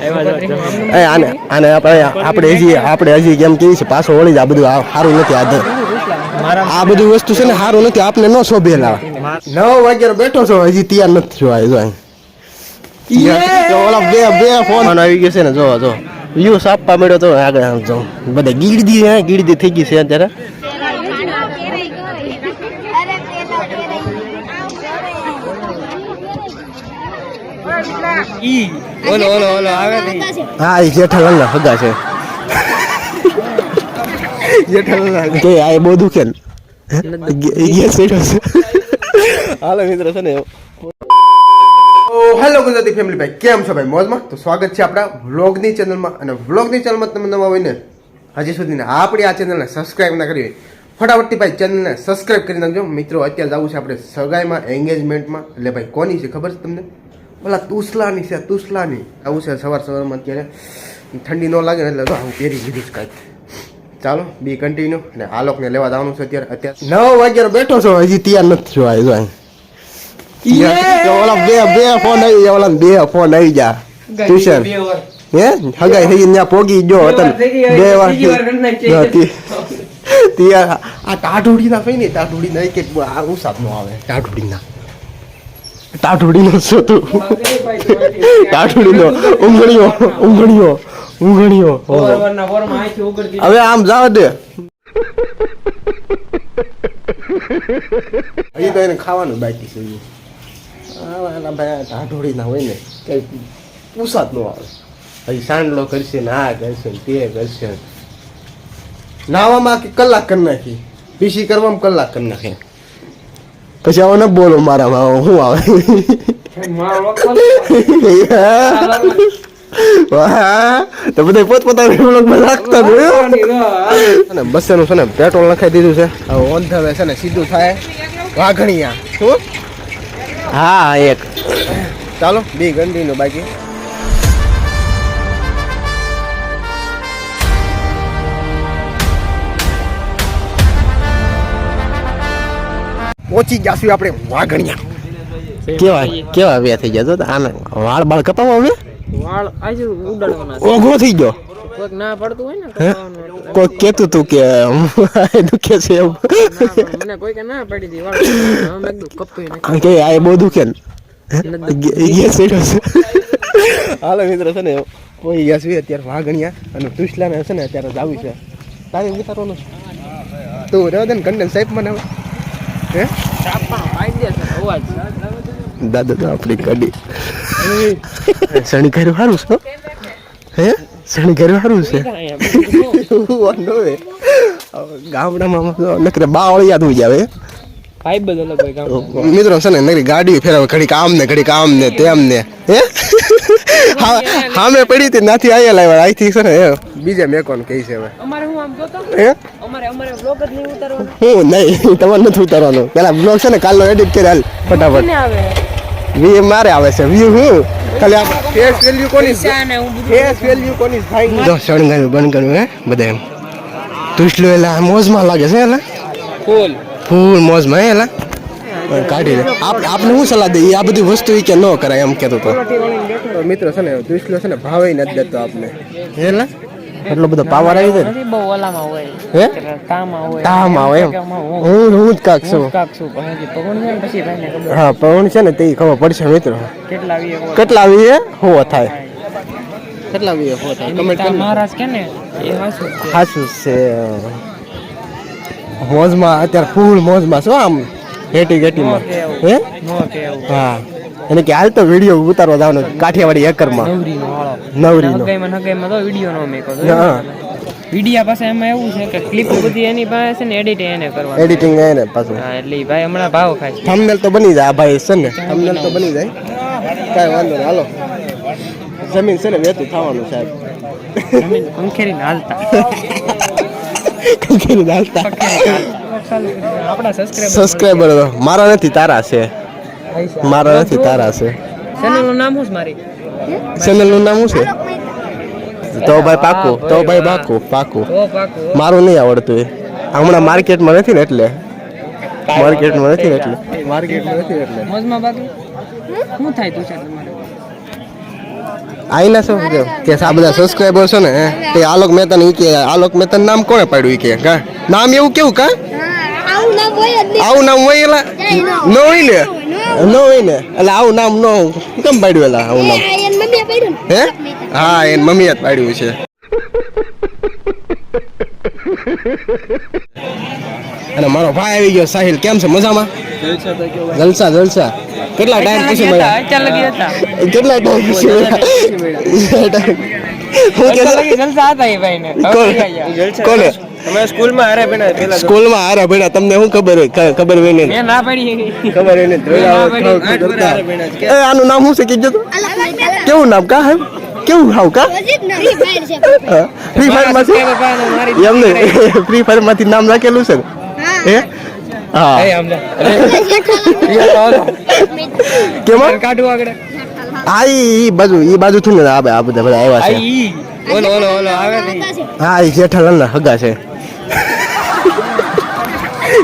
આને આપણે હજી કેમ કેવી છે પાછો વળી આ બધું સારું નથી આ બધી વસ્તુ છે ને સારું નથી આપણે ન શોભેલા 9 વાગ્યા બેઠો છો હજી તૈયાર નથી થયો ઓલા બે ફોન આવી ગયો છે ને જો વ્યૂ આપવા મળ્યો તો આગળ જો બધા ગીરદી થઈ ગઈ છે અત્યારે ઓલો આવે હા એ જેઠાલાલ ના સગા છે જેઠાલાલ કે આ બહુ દુખે ને હાલો મિત્રો છે ને હેલો ગુજરાતી ફેમિલી ભાઈ કેમ છો ભાઈ મોજમાં તો સ્વાગત છે આપણા વ્લોગની ચેનલમાં અને વ્લોગની ચેનલમાં તમે નવા હોય ને હજી સુધી આપણી આ ચેનલને સબસ્ક્રાઈબ ના કરી ફટાફટથી ભાઈ ચેનલને સબસ્ક્રાઈબ કરી નાખજો મિત્રો અત્યારે જવું છે આપણે સગાઈમાં એન્ગેજમેન્ટમાં એટલે ભાઈ કોની છે ખબર છે તમને ઓલા તુસલાની છે તુસલાની આવું છે સવારમાં અત્યારે ઠંડી ન લાગે ને એટલે હું પહેરી લીધું છે કાંઈક ચાલો બી કન્ટિન્યુ અને આ લોકોને લેવા જવાનું છે અત્યારે 9 વાગ્યા બેઠો છો હજી તૈયાર નથી થયો ઓલા બે ફોન આવી ગયા ઓલા બે ફોન આવી ગયા ટ્યુશન હે હગાઈ થઈ ત્યાં પોગી જો હતા 2 વાર તૈયાર આ ટાઢુડીના કઈ નહીં ટાઢુડીના એક આ ઉસાબ નો આવે ટાઢુડીનો શું તું ટાઢુડીનો ઊંઘણીઓ હવે આમ જાવ દે હજી તો એને ખાવાનું બાકી છે ભાઈ ટાઢુડી ના હોય ને કઈ પૂછાત ન આવે હજી સાંડલો કરશે ને આ કરશે ને તે કરશે નાવામાં કલાક કરી નાખી પીસી કરવામાં કલાક કરી નાખી પછી આવો ન બોલો મારામાં શું આવે તો બધા પોતપોતાના રાખતા અને બસનું છે ને પેટ્રોલ નખાઈ દીધું છે હવે ઓન થવે છે ને સીધું થાય વાઘણિયા શું હા એક ચાલો બી ગંડીનું બાકી પહોંચી ગયા આપણે વાઘણિયા કેવા વ્યા થઈ ગયા તો આને વાળ બાળ કપાવવા હવે વાળ આજે ઉડાડવાના ઓઘો થઈ ગયો કોઈક ના પડતું હોય ને કોઈ કેતું તું કે દુખે છે એવું મને કોઈક ના પડી દી વાળ હું એકદમ કપી નાખ કે આ બહુ દુખે ને ગેસ છે હાલો મિત્રો છે ને કોઈ ગેસ છે અત્યારે વાઘણિયા અને તુસલાને છે ને અત્યારે જાવી છે તારે ઉતારવાનું તું રહેવા દે ને કન્ડેન્સ સાહેબ મને હે ચાપા પાડી દે છે અવાજ દાદા તો આપણી કડી સણી કર્યું સારું છે હે સણી કર્યું સારું છે ગામડામાં નકરે બાવળ યાદ હોઈ જાવે ભાઈ બદલ કોઈ કામ મિત્રો છે ને નકરી ગાડી ફેરવે ઘડી કામ ને તેમ ને હે હા મેં પડી હતી નાથી આયા લાવ્યા અહીંથી છે ને બીજા મેકોન કહી છે હવે અમારે હું આમ જોતો હે અમારે વ્લોગ જ નહીં ઉતારવાનો હું નહીં તમારે નથી ઉતારવાનો પેલા વ્લોગ છે ને કાલનો એડિટ કરી હાલ ફટાફટ વી મારે આવે છે વ્યૂ હું ખાલી આ ફેસ વેલ્યુ કોની ભાઈ જો શણગાયું બનગાયું હે બધા એમ તુસલો એલા મોજમાં લાગે છે એલા ફૂલ મોજમાં હે એલા કાઢી દે આપને શું સલાહ દે આ બધી વસ્તુ કે ન કરાય એમ કહેતો તો મિત્રો છે ને તુસલો છે ને ભાવે નથી દેતો આપને એલા એટલો બધો પાવર આવી જાય બહુ ઓલામાં હોય હે તામાં હોય એમ હું જ કાક છું હા પવન છે ને તે ખબર પડશે મિત્રો કેટલા વીએ હો થાય કેટલા વીએ હો થાય કમેન્ટ કરી મહારાજ કે ને એ હાસુ છે મોજમાં અત્યારે ફૂલ મોજમાં છો આમ હેટીમાં હે હા એને કે હાલ તો વિડીયો ઉતારવા જવાનો કાઠિયાવાડી એકરમાં નવરીનો તો વિડીયો નો મેકો વિડીયા પાસે એમાં એવું છે કે ક્લિપ બધી એની પાસે છે ને એડિટિંગ એને પાછું હા એટલે ભાઈ હમણાં ભાવ ખાય થંબનેલ તો બની જાય ભાઈ છે ને થંબનેલ તો બની જાય કાંઈ વાંધો નહીં હાલો જમીન છે ને વેતું થવાનું સાહેબ જમીન અંખેરીને હાલતા આપણા સબસ્ક્રાઇબર મારા નથી તારા છે મારા નથી તારા છે ચેનલનું નામ શું છે મારી ચેનલનું નામ શું છે તો ભાઈ પાકું મારું નહીં આવડતું હમણાં માર્કેટમાં નથી ને એટલે મોજમાં બાકી શું થાય તું છે તમારે આઈના શું કે આ બધા સબસ્ક્રાઈબર છે ને તે આલોક મહેતા ને કે આલોક મહેતા નામ કોણે પાડ્યું કે કા નામ એવું કેવું કા આવું નામ હોય એલા ન હોય ને એટલે આવું નામ ન કેમ પાડ્યું એલા આવું નામ હે હા એને મમ્મીએ જ પાડ્યું છે અને મારો ભાઈ આવી ગયો સાહિલ કેમ છે મજામાં જલસા જલસા કેટલા ટાઈમ પછી મળ્યા કેટલા ટાઈમ પછી કોને સ્કૂલમાં હારે ભણ્યા સ્કૂલમાં હારા ભણ્યા તમને શું ખબર ખબર હોય ને મેં ના પડી ખબર હોય ને આનું નામ શું છે કીધું કેવું નામ કા હે કેવું હાવ કા ફ્રી ફાયર માંથી એમને ફ્રી ફાયર માંથી નામ રાખેલું છે હે હા કેમાં કાઢું આગળ હા ઈ બાજુ થી ને આ બધા આવ્યા છે ઓલો આવે હા એ જેઠાલાલના હગા છે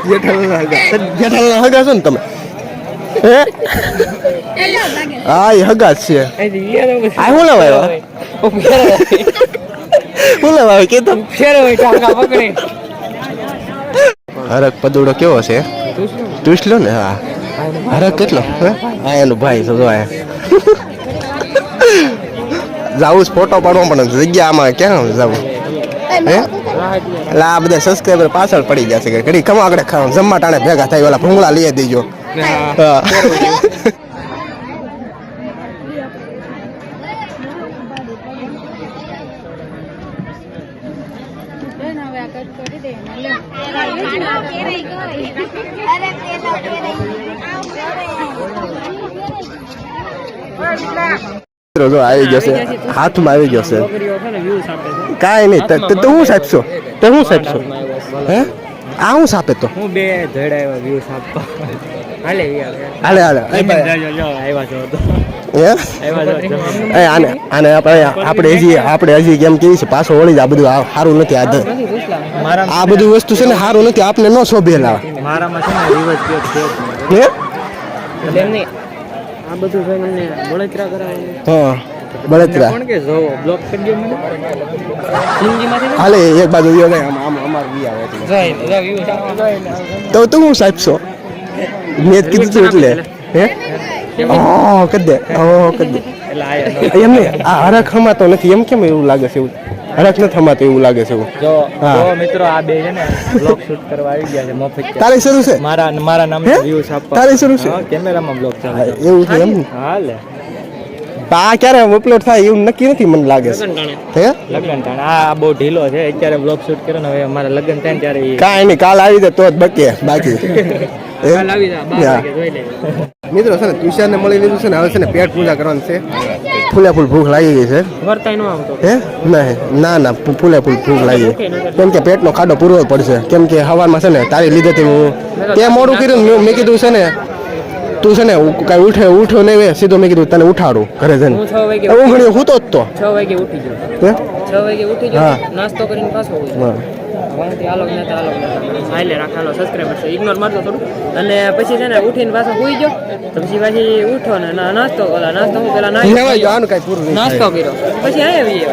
જેઠાલાલના હગા છો ને તમે હે હા એ હગા જ છે આ શું લેવા શું લેવા કે તો હરક પદુડો કેવો છે ટૂસલો ને હા હરક કેટલો હા એનો ભાઈ સમજો જાવું ફોટો પાડવા પણ જગ્યા આમાં ક્યાં જવું હે એટલે આ બધા સબસ્ક્રાઈબર પાછળ પડી જશે કે ઘડી ખમા આગળ જમવા ટાણે ભેગા થાય ઓલા ભૂંગળા લઈ દેજો હા જો આવી ગયો છે હાથમાં આવી ગયો છે કાંઈ નહીં તો હું સાચશો તો હું સાચશો હે આ હું સાપે તો હું બે ધડાવ્યા વ્યૂઝ આપવા હાલે હાલે આપણે હજી કેમ કેવી છે પાછો વળી જાય બધું સારું નથી આ બધું વસ્તુ છે ને સારું નથી આપને ન શોભેલા મારામાં છે ને રિવર્સ હે આ બધું છે મને બળતરા કરાવે હા બળતરા કોણ કે જો બ્લોક કરી દો મને હિન્દીમાંથી હાલે એક બાજુ વિયો જાય આમ અમાર વી આવે તો તું હું સાહેબસો મેં કીધું તું એટલે હે ઓ કદે એટલે એમ નહીં આ હરખ હમાતો નથી એમ કેમ એવું લાગે છે એવું હરખ નથી હમાતો એવું લાગે છે એવું જો મિત્રો આ બે છે ને બ્લોગ શૂટ કરવા આવી ગયા છે મફત તારે શરૂ છે મારા નામ વ્યૂઝ આપવા તારે શરૂ છે કેમેરામાં બ્લોગ ચાલે એવું છે એમ હાલે આ ક્યારે અપલોડ થાય એવું નક્કી નથી મને લાગે છે હે લગન ટાણ આ બહુ ઢીલો છે અત્યારે બ્લોગ શૂટ કર્યો ને હવે અમારા લગન થાય ને ત્યારે કાંઈ નહીં કાલ આવી જાય તો જ બકે બાકી મિત્રો છે ને તુષારને મળી લીધું છે ને હવે છે ને પેટ પૂજા કરવાની છે ફૂલે ફૂલ ભૂખ લાગી ગઈ છે વર્તાય ન આવતો હે ના ફૂલે ફૂલ ભૂખ લાગી કેમ કે પેટનો ખાડો પૂરવો પડશે કેમ કે હવારમાં છે ને તારી લીધેથી હું તે મોડું કર્યું મેં કીધું છે ને તું છે ને કાંઈ ઉઠ્યો નહીં સીધો મેં કીધું તને ઉઠાડું ઘરે જઈને ઊંઘણી હું તો જ તો 6 વાગે ઉઠી ગયો 6 વાગે ઉઠી ગયો નાસ્તો કરીને પાછો વાંથી આલોક નેતા હાલે રાખાલો સબસ્ક્રાઈબર છે ઇગ્નોર મારતો થોડું અને પછી છે ને ઉઠીને પાછો સુઈ ગયો તો પછી ઉઠો ને નાસ્તો હું પેલા નાસ્તો કર્યો પછી આવી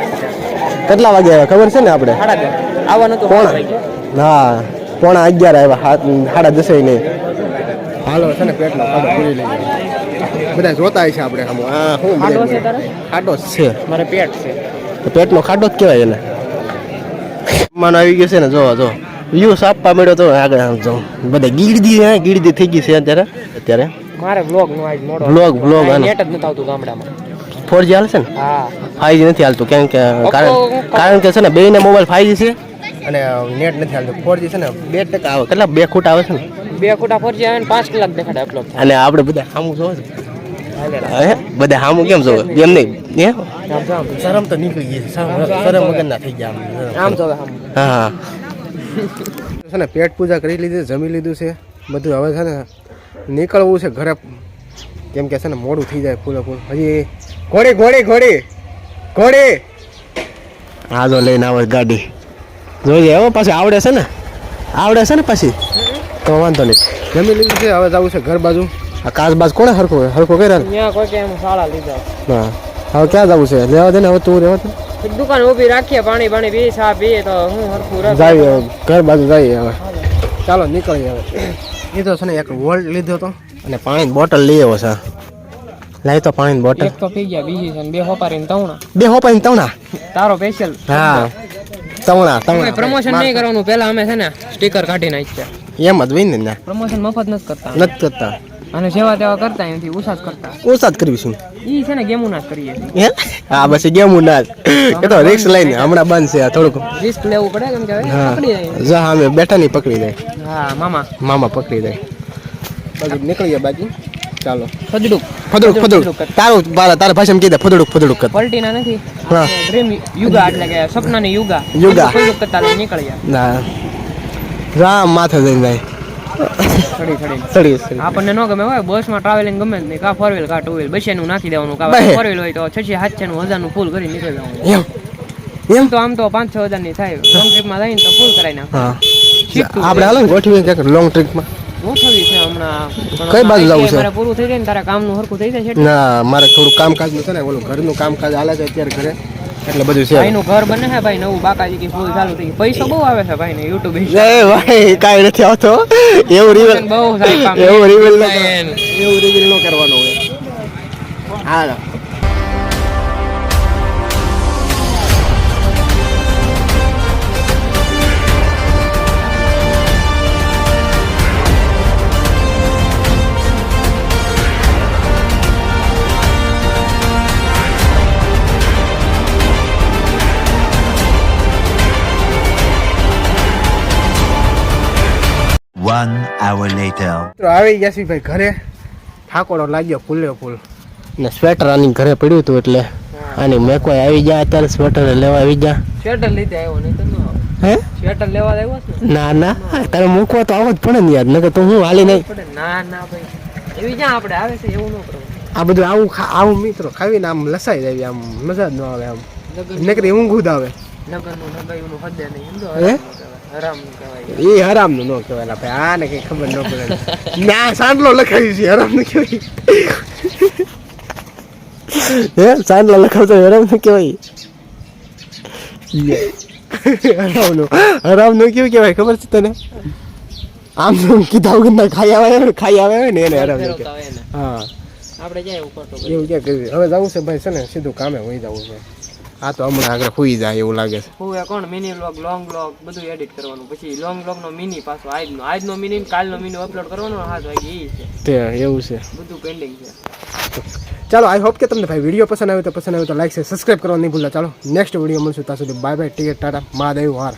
કેટલા વાગે આવ્યા ખબર છે ને આપણે 10:30 આવવાનું તો ના 11:30 આવ્યા 10:30 નહીં હાલો છે ને પેટનો ખાડો પૂરી લઈ બધા જોતા છે આપણે ખાડો છે તારે ખાડો છે મારે પેટ છે પેટનો ખાડો જ કહેવાય એને માનો આવી ગયો છે ને જો વ્યૂઝ આપવા મળ્યો તો આગળ આમ જો બધા ગીરદી થઈ ગઈ છે અત્યારે મારે વ્લોગ નો આજ મોડો વ્લોગ નેટ જ નથી આવતું ગામડામાં 4G હાલે છે ને હા 5G નથી હાલતું કારણ કે છે ને બેયને મોબાઈલ 5G છે અને નેટ નથી હાલતું 4G છે ને 2% આવે કેટલા 2 ખૂટ આવે છે ને 2 ખૂટા 4G આવે ને 5 કલાક દેખાડે અપલોડ થાય અને આપણે બધા સામું જોવો છે બધા સામું કેમ જોવે એમ નહીં હે શરમ તો નીકળી ગઈ શરમ વગરના થઈ ગયા આમ જોવે હા છે ને પેટ પૂજા કરી લીધી જમી લીધું છે બધું હવે છે ને નીકળવું છે ઘરે કેમ કે છે ને મોડું થઈ જાય ફૂલે ફૂલ હજી ઘોડી હા જો લઈને આવે ગાડી જોઈએ હવે પાછી આવડે છે ને પછી તો વાંધો નહીં જમી લીધું છે હવે જવું છે ઘર બાજુ આ કાચ બાજ કોણે હરખો કર્યા અહીંયા કોઈ કે શાળા લીધા હા હવે ક્યાં જવું છે લેવા દે ને હવે તું રહેવા દે દુકાન ઊભી રાખીએ પાણી પાણી પીએ ચા પીએ તો હું હરખું રસ જઈએ ઘર બાજુ જઈએ હવે ચાલો નીકળીએ હવે એ તો છે ને એક વોલ્ટ લીધો હતો અને પાણીની બોટલ લઈ આવ્યો છે લાવી તો પાણીની બોટલ એક તો પી ગયા બીજી છે ને બે હોપારીને તવણા બે હોપાઈને તવણા તારો સ્પેશિયલ હા તવણા તવણા પ્રમોશન નહીં કરવાનું પહેલા અમે છે ને સ્ટીકર કાઢી નાખ્યા એમ જ હોય ને પ્રમોશન મફત નથી કરતા નથી કરતા અને સેવા તેવા કરતા એનાથી ઉષા જ કરતા ઓછા જ કરવી છું ઈ છે ને ગેમું ના જ કરીએ હે હા બસ ગેમું ના એ તો રિક્સ લઈને હમણાં બંધ છે થોડુંક રિસ્ક લેવું પડે કેમ કે હવે હા પકડી જાય જા અમે બેઠા નહીં પકડી જાય હા મામા મામા પકડી જાય બાકી નીકળીએ બાકી ચાલો ફદડુક ફદડુક તારું તારા ભાષામાં કીધે ફદડુક કર પલટીના નથી હા. ડ્રીમ યુગા એટલે કે સપનાની યુગા યુગા. ફદડુક કરતા લઈને નીકળ્યા ના રામ માથે જઈને જાય ચડી આપણને ન ગમે હોય બસમાં ટ્રાવેલિંગ ગમે જ નહીં કા ફોર વ્હીલ કા ટુ વ્હીલ બસેનું નાખી દેવાનું કા બહે. ફોર વ્હીલ હોય તો 600-700 1000 ફૂલ કરી નીકળી જવાનું એમ તો આમ તો 5-6 હજારની થાય લોંગ ટ્રીપમાં જાય ને તો ફૂલ કરાવી નાખ હા શીખતું આપણે હાલો ને ગોઠવીએ ક્યાંક લોંગ ટ્રીપમાં ગોઠવી છે હમણાં કઈ બાજુ જવું છે? મારે પૂરું થઈ જાય ને તારા કામનું હરખું થઈ જાય છે ના મારે થોડું કામકાજનું છે ને ઓલું ઘરનું કામકાજ હાલે છે અત્યારે ઘરે એટલે બધું છે ભાઈનું ઘર બને છે ભાઈ નવું બાકાજી કી ફૂલ ચાલુ થઈ ગયું. પૈસો બહુ આવે છે ભાઈ ને યુટ્યુબ જય ભાઈ કાંઈ નથી આવતો એવું રિવેલ બહુ સાહેબ કામ એવું રિવેલ એમ. એવું રિવેલ ન કરવાનું હોય હા One hour later. તો આવી ગયા છીએ ભાઈ ઘરે ઠાકોરો લાગ્યો ફૂલ ને સ્વેટર આની ઘરે પડ્યું હતું એટલે આની મેં કોઈ આવી ગયા અત્યારે સ્વેટર લેવા આવી ગયા સ્વેટર લીધે આવ્યો નહીં તો ન આવે. હે સ્વેટર લેવા આવ્યો છે ને ના ના તારે મૂકવા તો આવો જ પડે ને યાર નકર તો હું હાલી નહીં પડે ના ના ભાઈ એવી જ્યાં આપણે આવે છે એવું ન કરવું આ બધું આવું આવું મિત્રો ખાવીને આમ લસાઈ જાય આમ મજા જ ન આવે આમ નકરી ઊંઘ જ આવે નગરનું નગાઈનું હદે નહીં સમજો હે? હરામ કહેવાય એ હરામ નું ન કહેવાય ભાઈ આને કઈ ખબર ન પડે ના સાંડલો લખાવી છે હરામ નું કહેવાય હે સાંડલો લખાવતો હરામ નું કહેવાય હરામ નું કેવું કહેવાય ખબર છે તને આમ તો કીધા વગર ના ખાઈ આવે ને એને હરામ નું ફેરવતા હોય ને હા આપણે જાય એવું કરતો એવું ક્યાં કર્યું હવે જવું છે ભાઈ છે ને સીધું કામે વહી જવું છે આ તો હમણાં આગળ સુઈ જાય એવું લાગે છે હું કોણ મિની વ્લોગ લોંગ વ્લોગ બધું એડિટ કરવાનું પછી લોંગ વ્લોગ નો મિની પાછો આજનો મિની કાલનો મિની અપલોડ કરવાનો 7 વાગે એ છે તે એવું છે બધું પેન્ડિંગ છે ચાલો આઈ હોપ કે તમને ભાઈ વિડીયો પસંદ આવ્યો તો લાઈક છે સબસ્ક્રાઇબ કરવાનું નહીં ભૂલતા ચાલો નેક્સ્ટ વિડીયો મળશું ત્યાં સુધી bye bye take Tata Mahadev હાર